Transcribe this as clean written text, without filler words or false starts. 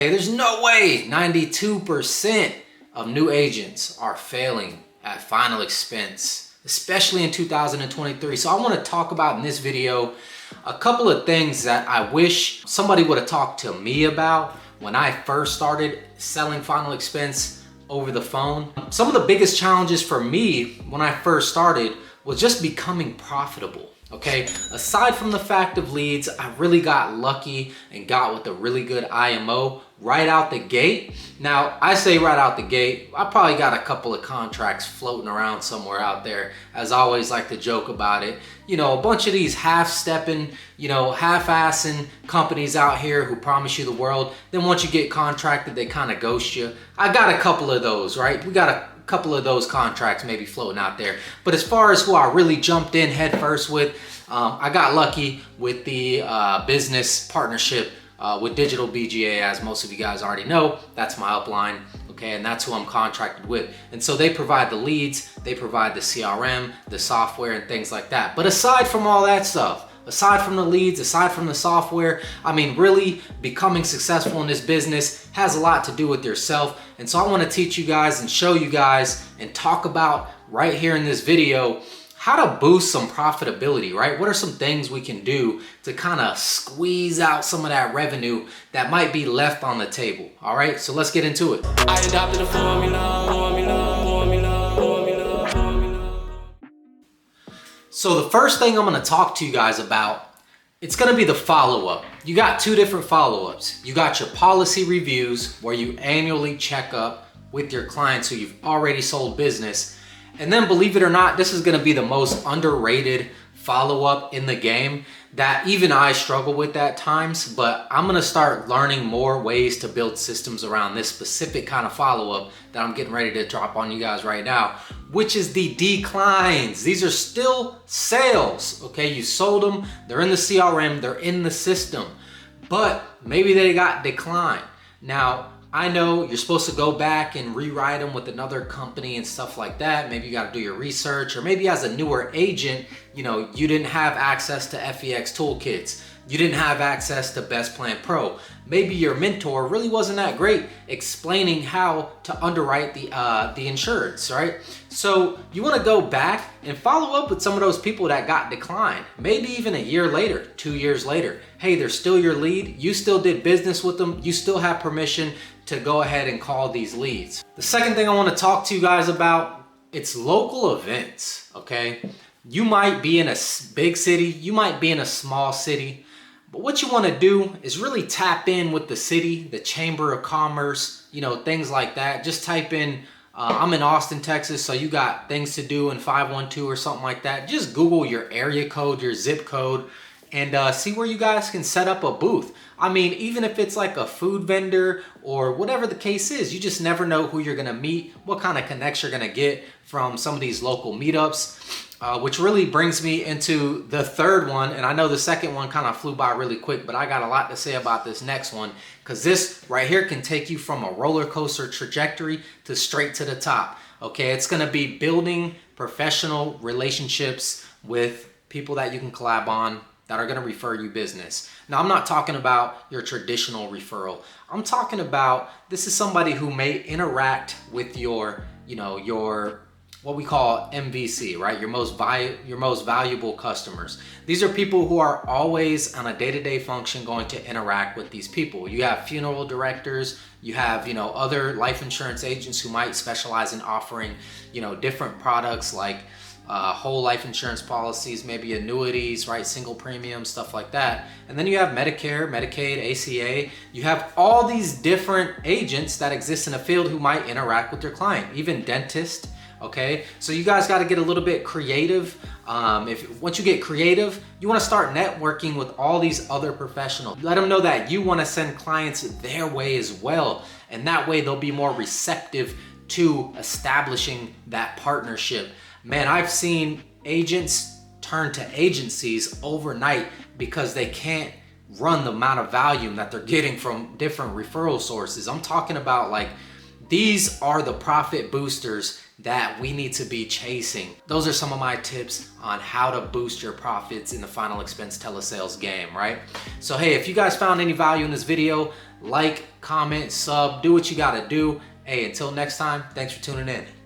Hey, there's no way 92% of new agents are failing at final expense, especially in 2023. So I want to talk about in this video a couple of things that I wish somebody would have talked to me about when I first started selling final expense over the phone. Some of the biggest challenges for me when I first started was just becoming profitable. Okay, aside from the fact of leads, I really got lucky and got with a really good IMO right out the gate. Now, I say right out the gate, I probably got a couple of contracts floating around somewhere out there. As I always like to joke about it, you know, a bunch of these half-stepping, half-assing companies out here who promise you the world. Then once you get contracted, they kind of ghost you. I got a couple of those, right? We got a couple of those contracts maybe floating out there. But as far as who I really jumped in head first with, I got lucky with the business partnership with Digital BGA, as most of you guys already know. That's my upline, okay, and that's who I'm contracted with. And so they provide the leads, they provide the CRM, the software, and things like that. But aside from all that stuff, aside from the leads, aside from the software, I mean, really becoming successful in this business has a lot to do with yourself. And so I want to teach you guys and show you guys and talk about right here in this video how to boost some profitability, right? What are some things we can do to kind of squeeze out some of that revenue that might be left on the table? All right, so let's get into it. I adopted a formula. So the first thing I'm gonna talk to you guys about, it's gonna be the follow-up. You got two different follow-ups. You got your policy reviews where you annually check up with your clients who you've already sold business. And then believe it or not, this is gonna be the most underrated follow-up in the game that even I struggle with at times, but I'm gonna start learning more ways to build systems around this specific kind of follow-up that I'm getting ready to drop on you guys right now, which is the declines. These are still sales, okay? You sold them, they're in the CRM, they're in the system, but maybe they got declined. Now, I know you're supposed to go back and rewrite them with another company and stuff like that. Maybe you got to do your research, or maybe as a newer agent, you didn't have access to FEX toolkits. You didn't have access to Best Plan Pro. Maybe your mentor really wasn't that great explaining how to underwrite the insurance, right? So you want to go back and follow up with some of those people that got declined. Maybe even a year later, 2 years later. Hey, they're still your lead. You still did business with them. You still have permission to go ahead and call these leads. The second thing I want to talk to you guys about, it's local events, okay? You might be in a big city. You might be in a small city. But what you want to do is really tap in with the city, the Chamber of Commerce, things like that. Just type in, I'm in Austin, Texas, so you got things to do in 512 or something like that. Just Google your area code, your zip code, and see where you guys can set up a booth. I mean, even if it's like a food vendor or whatever the case is, you just never know who you're gonna meet, what kind of connects you're gonna get from some of these local meetups. Which really brings me into the third one. And I know the second one kind of flew by really quick, but I got a lot to say about this next one, because this right here can take you from a roller coaster trajectory to straight to the top. Okay, it's gonna be building professional relationships with people that you can collab on that are gonna refer you business. Now, I'm not talking about your traditional referral. I'm talking about, this is somebody who may interact with your what we call MVC, right? Your most valuable customers. These are people who are always on a day-to-day function going to interact with these people. You have funeral directors, you have, other life insurance agents who might specialize in offering, different products like whole life insurance policies, maybe annuities, right? Single premium, stuff like that. And then you have Medicare, Medicaid, ACA. You have all these different agents that exist in a field who might interact with your client, even dentists. Okay, so you guys got to get a little bit creative. Once you get creative, you want to start networking with all these other professionals. Let them know that you want to send clients their way as well, and that way they'll be more receptive to establishing that partnership. Man, I've seen agents turn to agencies overnight because they can't run the amount of volume that they're getting from different referral sources. I'm talking about like These are the profit boosters that we need to be chasing. Those are some of my tips on how to boost your profits in the final expense telesales game, right? So hey, if you guys found any value in this video, like, comment, sub, do what you gotta do. Hey, until next time, thanks for tuning in.